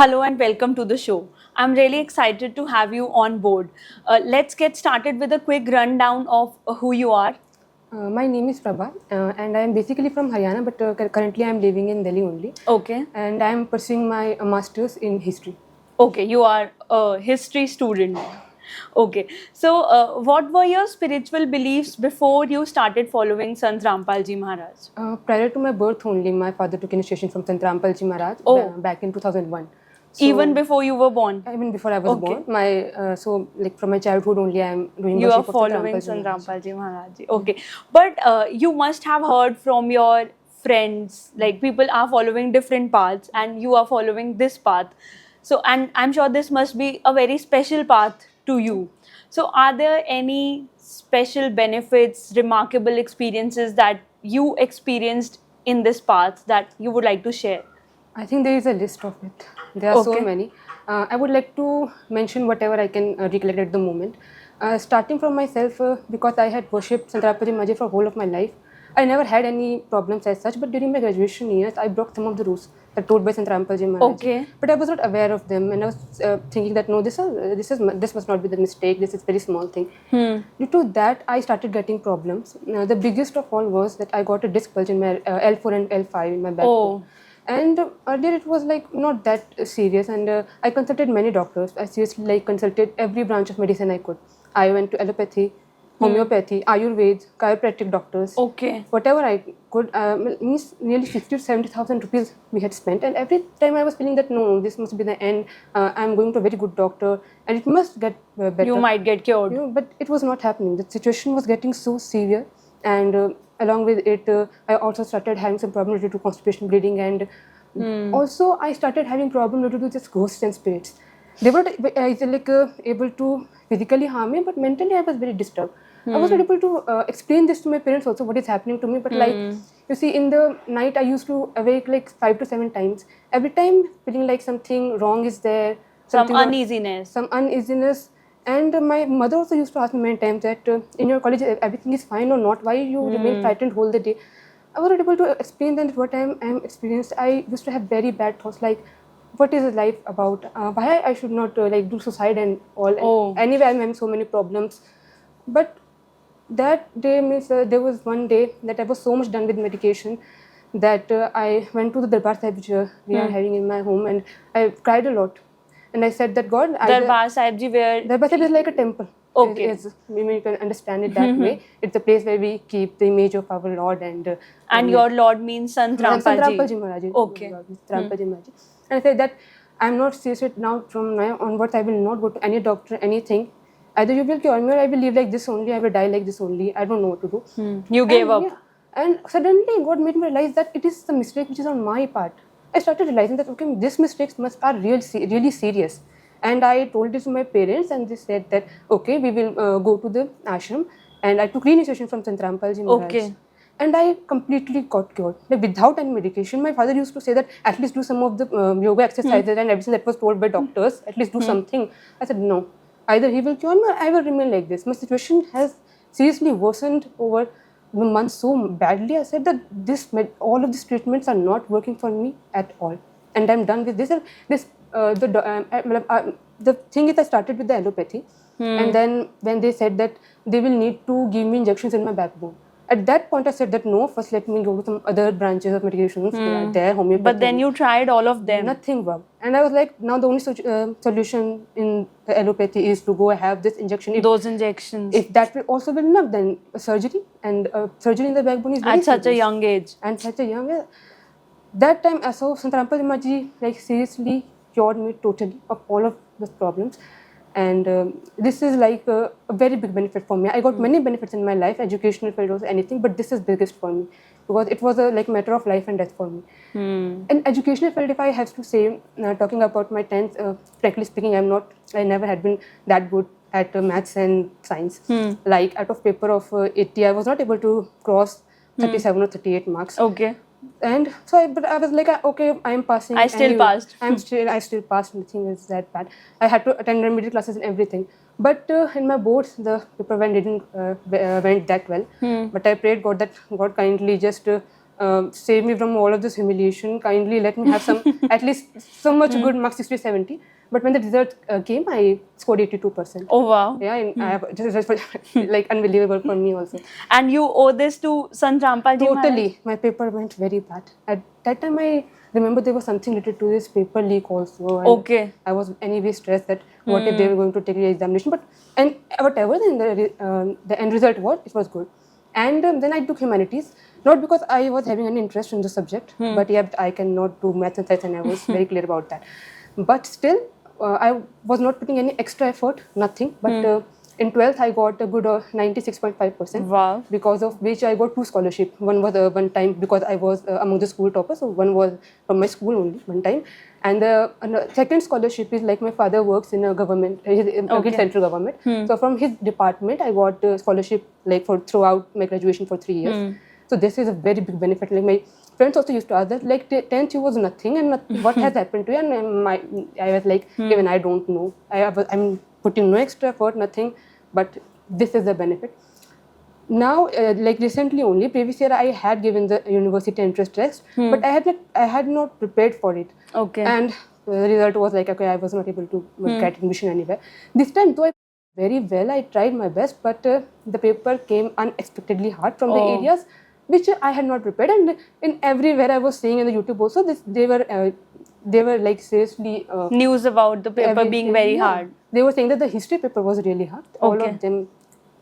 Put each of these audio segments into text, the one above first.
Hello and welcome to the show. I'm really excited to have you on board. Let's get started with a quick rundown of who you are. My name is Prabha, and I am basically from Haryana, but currently I am living in Delhi only. Okay. And I am pursuing my master's in history. Okay, you are a history student. Okay. So, what were your spiritual beliefs before you started following Sant Rampal Ji Maharaj? Prior to my birth only, my father took initiation from Sant Rampal Ji Maharaj back in 2001. So, Even before you were born? even before I was born, from my childhood only, I am doing You are worship of following Sant Sant Rampal Rampal Ji Maharaj. Okay. But you must have heard from your friends, like people are following different paths and you are following this path. So, and I'm sure this must be a very special path to you. So, are there any special benefits, remarkable experiences that you experienced in this path that you would like to share? I think there is a list of it. There are so Okay. many. I would like to mention whatever I can recollect at the moment. Starting from myself, because I had worshipped Sant Rampal Ji Maharaj for whole of my life, I never had any problems as such. But during my graduation years, I broke some of the rules that told by Sant Rampal Ji Maharaj. Okay. But I was not aware of them, and I was thinking that no, this must not be the mistake. This is very small thing. Due to that, I started getting problems. The biggest of all was that I got a disc bulge in my L4 and L5 in my backbone. And earlier it was like not that serious, and I consulted many doctors. I seriously like consulted every branch of medicine I could. I went to allopathy, homeopathy, Ayurveda, chiropractic doctors. Okay. Whatever I could, means nearly 60 to 70,000 rupees we had spent, and every time I was feeling that no, this must be the end. I'm going to a very good doctor, and it must get better. You might get cured. But it was not happening. The situation was getting so severe, and along with it, I also started having some problem related to constipation, bleeding, and also I started having problem related to just ghosts and spirits. They were able to physically harm me, but mentally I was very disturbed. I was not able to explain this to my parents also what is happening to me. But like you see, in the night I used to awake like 5 to 7 times. Every time feeling like something wrong is there, Some uneasiness. some uneasiness. And my mother also used to ask me many times that in your college everything is fine or not, why you remain frightened whole the day. I was not able to explain that what I am experienced. I used to have very bad thoughts like, what is life about? Why I should not do suicide and all. Oh. Anyway, I'm having so many problems. But that day means there was one day that I was so much done with medication that I went to the Darbar Sahib which we are having in my home, and I cried a lot. And I said that God, Darbar Sahib Ji, where Darbar Sahib is like a temple. Okay. Maybe you can understand it that way. It's a place where we keep the image of our Lord, and your Lord means Sant Sant Rampal Rampal Ji. Ji Maharaj. Okay. Sant Rampal Ji Maharaj. And I said that I'm not serious now. From now onwards, I will not go to any doctor, anything. Either you will cure me or I will live like this only. I will die like this only. I don't know what to do. You gave And, up. yeah. And suddenly, God made me realize that it is the mistake which is on my part. I started realizing that okay, these mistakes are really serious. And I told this to my parents, and they said that okay, we will go to the ashram. And I took reinitiation from Sant Rampal Ji Maharaj. Okay. And I completely got cured, like without any medication. My father used to say that at least do some of the yoga exercises and everything that was told by doctors. At least do something. I said no. Either he will cure me or I will remain like this. My situation has seriously worsened over the months so badly. I said that all of these treatments are not working for me at all, and I'm done with this. The thing is, I started with the allopathy, and then when they said that they will need to give me injections in my backbone. At that point, I said that no, first let me go to some other branches of medications. They are there, homeopathy. But then you tried all of them. Nothing worked. And I was like, now the only solution in the allopathy is to go have this injection. Those injections. If that also will not, then surgery. And surgery in the backbone is very At such a serious. young age. And such a young age. That time, I saw Sant Rampal Ji Maharaj like seriously cured me totally of all of those problems. And this is like a very big benefit for me. I got many benefits in my life, educational field or anything, but this is biggest for me because it was a matter of life and death for me. In educational field, if I have to say, talking about my 10th, frankly speaking, I never had been that good at maths and science. Like out of paper of 80, I was not able to cross 37 or 38 marks. Okay. And so I was like, okay, I am passing. I still passed. I still passed. Nothing is that bad. I had to attend remedial classes and everything. But in my boards, the paper didn't went that well. But I prayed God that God kindly just save me from all of this humiliation. Kindly let me have some, at least so much good marks, 60, 70. But when the result came, I scored 82%. Oh wow. Yeah, and I have, this was like unbelievable for me also. And you owe this to Sant Rampal Ji Maharaj? Totally. My paper went very bad. At that time, I remember there was something related to this paper leak also. And Okay. I was anyway stressed that what if they were going to take the examination. But and whatever then the end result was, it was good. And then I took humanities. Not because I was having any interest in the subject, but yeah, I cannot do maths and science, and I was very clear about that. But still, I was not putting any extra effort, nothing. But in 12th, I got a good 96.5%. Wow. Because of which I got 2 scholarships. One was one time because I was among the school toppers, so one was from my school only, one time. And the second scholarship is like my father works in a government, central government. So from his department, I got a scholarship like for throughout my graduation for 3 years. So this is a very big benefit. Like my friends also used to ask that, like 10th you was nothing, and what has happened to you? And I was like, even I don't know. I'm putting no extra effort, nothing, but this is the benefit. Now, like recently only, previous year I had given the university entrance test, but I had not prepared for it. Okay. And the result was like, okay, I was not able to get admission anywhere. This time, though I very well, I tried my best, but the paper came unexpectedly hard from the areas which I had not prepared. And in everywhere I was seeing in the YouTube also, they were like seriously news about the paper being very hard. They were saying that the history paper was really hard. All of them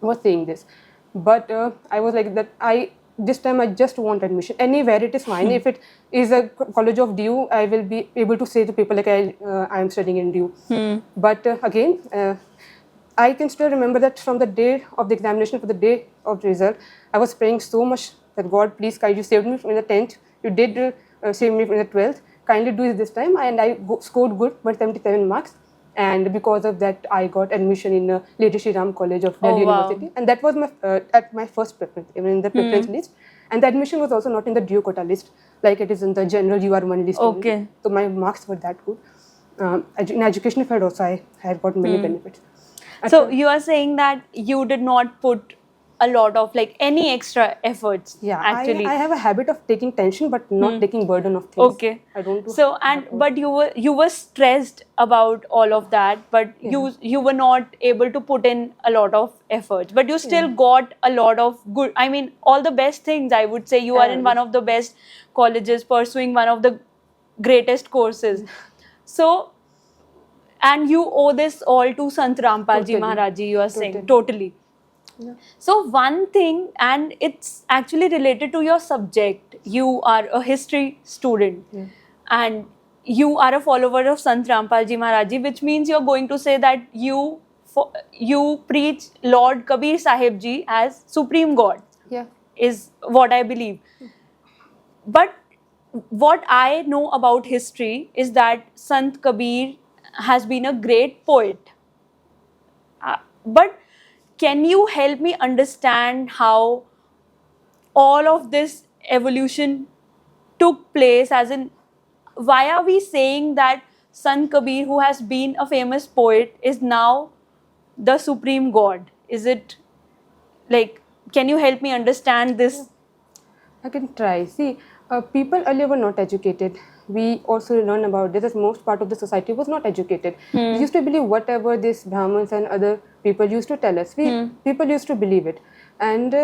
were saying this. But I was like that. This time I just want admission. Anywhere it is fine. If it is a college of DU, I will be able to say to people like I am studying in DU. But again, I can still remember that from the day of the examination, for the day of the result, I was praying so much that God, please, you saved me from the 10th. You did save me from the 12th. Kindly do it this time. And I scored good, 177 marks. And because of that, I got admission in Lady Shri Ram College of Delhi University. And that was at my first preference, even in the preference list. And the admission was also not in the DU quota list, like it is in the general UR1 list. Okay. Only. So my marks were that good. In education field also, I had got many benefits. So you are saying that you did not put a lot of like any extra efforts. Yeah, actually. I have a habit of taking tension but not taking burden of things. Okay. I don't do so but you were stressed about all of that, but you were not able to put in a lot of efforts, but you still got a lot of good, I mean all the best things. I would say you are in one of the best colleges, pursuing one of the greatest courses. So and you owe this all to Sant Rampal Ji Maharaj Ji, you are saying. Totally. Yeah. So one thing, and it's actually related to your subject. You are a history student and you are a follower of Sant Rampal Ji Maharaj Ji, which means you're going to say that you preach Lord Kabir Sahib Ji as Supreme God. Yeah. Is what I believe. But what I know about history is that Sant Kabir has been a great poet. But can you help me understand how all of this evolution took place, as in why are we saying that Sant Kabir, who has been a famous poet, is now the supreme god? Is it like, can you help me understand this? I can try. See, people earlier were not educated. We also learn about this as most part of the society was not educated. We used to believe whatever these Brahmins and other people used to tell us. People used to believe it. And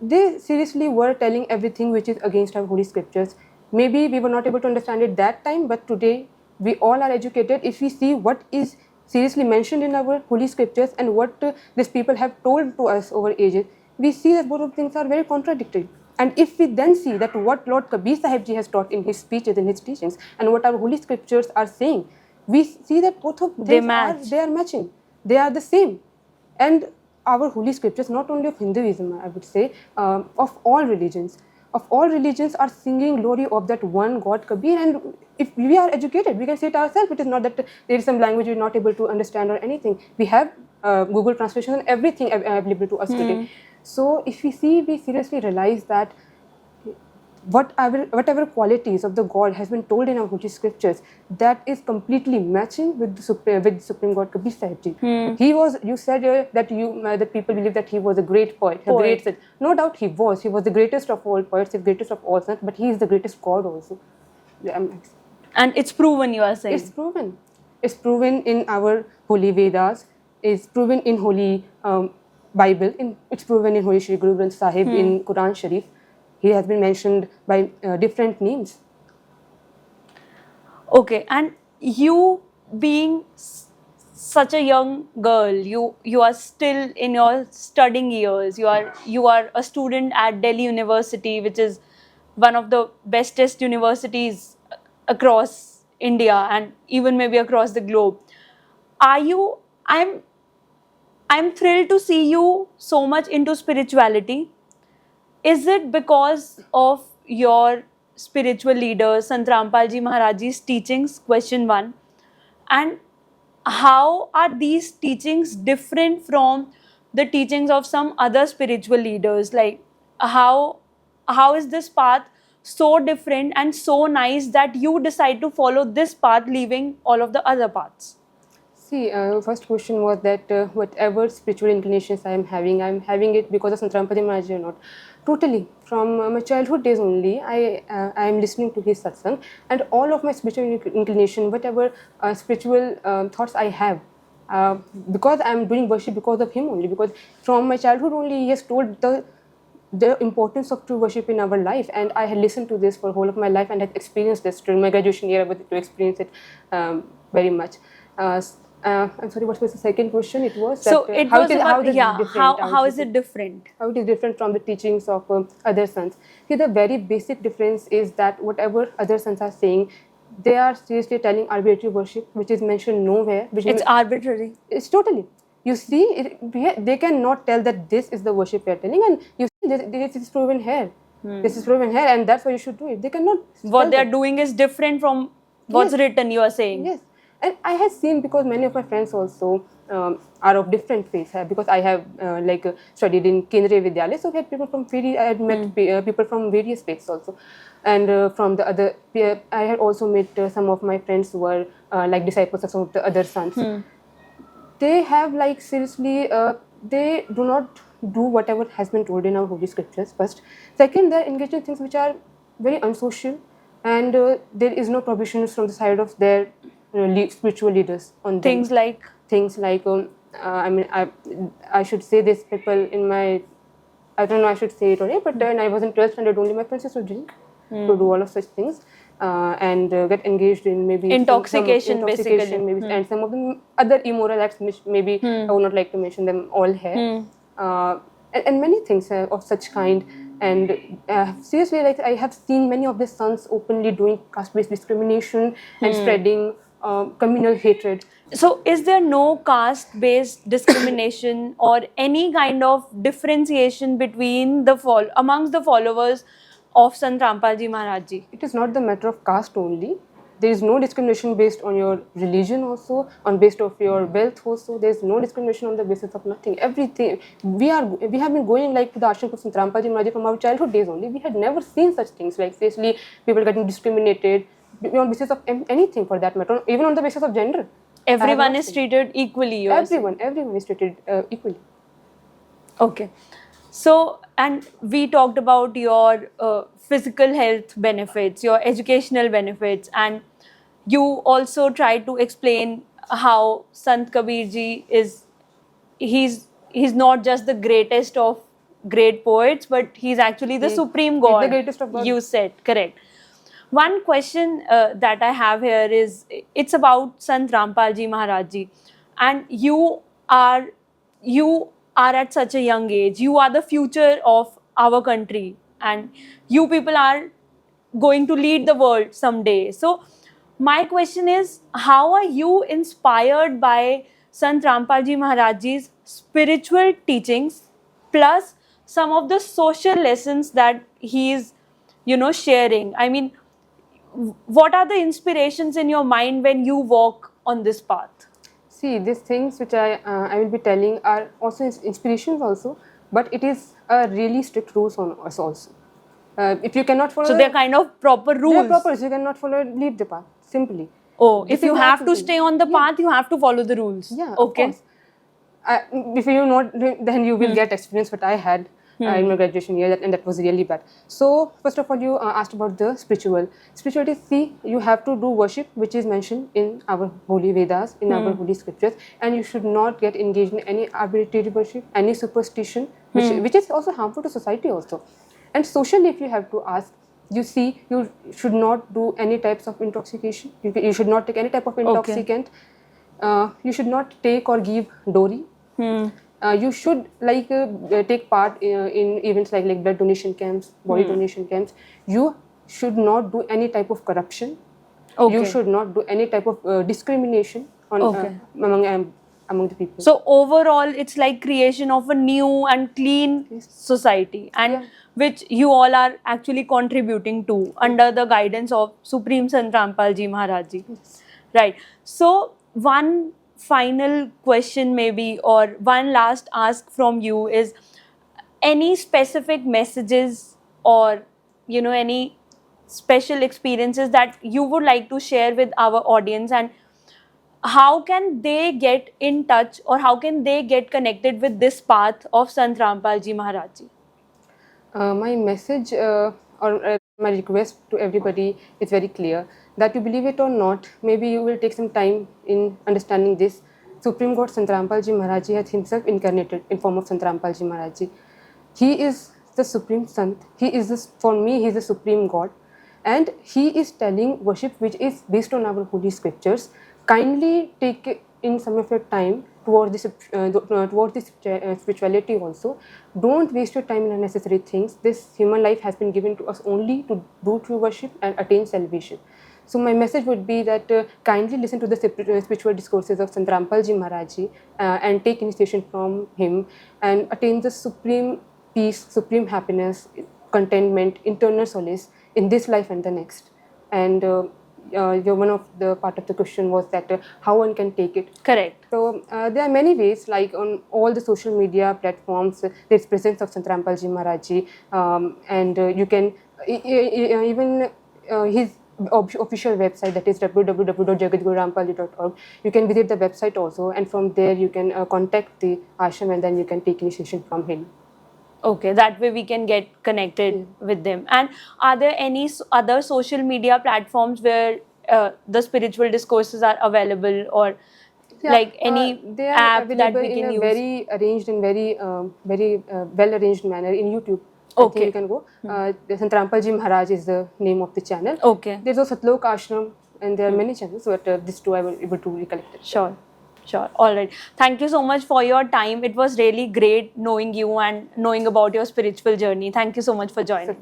they seriously were telling everything which is against our holy scriptures. Maybe we were not able to understand it that time, but today we all are educated. If we see what is seriously mentioned in our holy scriptures and what these people have told to us over ages, we see that both of things are very contradictory. And if we then see that what Lord Kabir Sahib Ji has taught in his speeches, in his teachings, and what our holy scriptures are saying, we see that both of them they are matching. They are the same. And our holy scriptures, not only of Hinduism, I would say, of all religions are singing glory of that one God Kabir. And if we are educated, we can say it ourselves. It is not that there is some language we are not able to understand or anything. We have Google translation and everything available to us today. So if we see, we seriously realize that whatever qualities of the God has been told in our holy scriptures, that is completely matching with the Supreme God Kabir Sahib Ji. He was, you said that that people believe that he was a great poet, a great saint. No doubt he was the greatest of all poets, the greatest of all saints, but he is the greatest God also. And it's proven, you are saying. It's proven. It's proven in our holy Vedas. It's proven in holy Bible. It's proven in Holy Shri Guru Granth Sahib, in Quran Sharif. He has been mentioned by different names. Okay, and you being such a young girl, you are still in your studying years. You are a student at Delhi University, which is one of the bestest universities across India and even maybe across the globe. Are you? I'm thrilled to see you so much into spirituality. Is it because of your spiritual leader, Sant Rampal Ji Maharaj's teachings? Question one. And how are these teachings different from the teachings of some other spiritual leaders? Like, how is this path so different and so nice that you decide to follow this path, leaving all of the other paths? See, first question was that whatever spiritual inclinations I'm having it because of Sant Rampal Ji Maharaj or not. Totally. From my childhood days only, I am listening to his satsang, and all of my spiritual inclination, whatever spiritual thoughts I have, because I am doing worship because of him only. Because from my childhood only, he has told the importance of true worship in our life, and I had listened to this for the whole of my life and had experienced this during my graduation year. I was to experience it very much. I'm sorry, what was the second question? It was So that, it how was it is, about, how it is yeah, different. how is it different? How it is different from the teachings of other sons. See, the very basic difference is that whatever other sons are saying, they are seriously telling arbitrary worship, which is mentioned nowhere. It's arbitrary. It's totally. You see, they cannot tell that this is the worship we are telling, and you see, this is proven here. This is proven here, and that's why you should do it. They cannot. What they are doing is different from what's written, you are saying. Yes. And I have seen, because many of my friends also are of different faiths, because I have studied in Kendriya Vidyalaya, so we had people from I had met people from various faiths also, and from the other, I had also met some of my friends who were like disciples of some of the other sons. They have seriously, they do not do whatever has been told in our holy scriptures. First, second, they are engaged in things which are very unsocial, and there is no prohibitions from the side of their spiritual leaders on them. Things like I should say this, people in my, I don't know, I should say it already, but when I was in 12th standard only, my friends used to drink, to do all of such things, and get engaged in maybe intoxication, basically, maybe, and some of them other immoral acts, which maybe I would not like to mention them all here, and many things of such kind. And seriously, I have seen many of the sons openly doing caste-based discrimination and spreading communal hatred. So, is there no caste-based discrimination or any kind of differentiation between amongst the followers of Sant Rampal Ji Maharaj Ji? It is not the matter of caste only. There is no discrimination based on your religion also, on based of your wealth also. There is no discrimination on the basis of nothing. Everything. We have been going to the ashram of Sant Rampal Ji Maharaj from our childhood days only. We had never seen such things, seriously people getting discriminated on basis of anything for that matter, even on the basis of gender. Everyone is treated equally. Everyone is treated equally. Okay. So, and we talked about your physical health benefits, your educational benefits, and you also tried to explain how Sant Kabir Ji he's not just the greatest of great poets, but he's actually the supreme God. He's the greatest of God. You said, correct. One question that I have here is, it's about Sant Rampal Ji Maharaj Ji, and you are at such a young age. You are the future of our country, and you people are going to lead the world someday. So my question is, how are you inspired by Sant Rampal Ji Maharaj Ji's spiritual teachings plus some of the social lessons that he is sharing? I mean, what are the inspirations in your mind when you walk on this path? See, these things which I will be telling are also inspirations also, but it is a really strict rules on us also. If you cannot follow, So they're kind of proper rules. They're proper. So you cannot follow, leave the path simply. Oh, This if you is have to absolutely- stay on the path, you have to follow the rules. Yeah, of Okay. course. If you not, then you will get experience what I had in my graduation year, and that was really bad. So first of all, you asked about the spirituality. See, you have to do worship, which is mentioned in our holy Vedas, in our holy scriptures, and you should not get engaged in any arbitrary worship, any superstition, which is also harmful to society also. And socially, if you have to ask, you see, you should not do any types of intoxication. You should not take any type of intoxicant. You should not take or give dowry. You should take part in events like blood donation camps, body donation camps. You should not do any type of corruption. Okay. You should not do any type of discrimination on among the people. So overall, it's like creation of a new and clean society, and which you all are actually contributing to under the guidance of Supreme Sant Rampal Ji Maharaj Ji. Right. So one final question maybe, or one last ask from you is, any specific messages or any special experiences that you would like to share with our audience, and how can they get in touch or how can they get connected with this path of Sant Rampal Ji Maharaj Ji? My message or my request to everybody is very clear, that you believe it or not, maybe you will take some time in understanding this. Supreme God Sant Rampal Ji Maharaj Ji has himself incarnated in form of Sant Rampal Ji Maharaj Ji. He is the Supreme Sant. For me, he is the Supreme God. And he is telling worship which is based on our holy scriptures. Kindly take in some of your time towards this spirituality also. Don't waste your time in unnecessary things. This human life has been given to us only to do true worship and attain salvation. So my message would be that kindly listen to the spiritual discourses of Sant Rampal Ji Maharaj Ji and take initiation from him and attain the supreme peace, supreme happiness, contentment, internal solace in this life and the next. And one of the part of the question was that how one can take it. Correct. So there are many ways, like on all the social media platforms, there's presence of Sant Rampal Ji Maharaj Ji, and you can even his official website, that is www.jagadgururampalji.org. You can visit the website also, and from there you can contact the ashram, and then you can take initiation from him. Okay, that way we can get connected with them. And are there any other social media platforms where the spiritual discourses are available, or like any they are app that available we in can a use? very arranged and very well arranged manner in YouTube. Okay. I think you can go. Sant Rampal Ji Maharaj is the name of the channel. Okay. There's also Satlok Ashram, and there are many channels, but these two I was able to recollect it. Sure. All right. Thank you so much for your time. It was really great knowing you and knowing about your spiritual journey. Thank you so much for joining.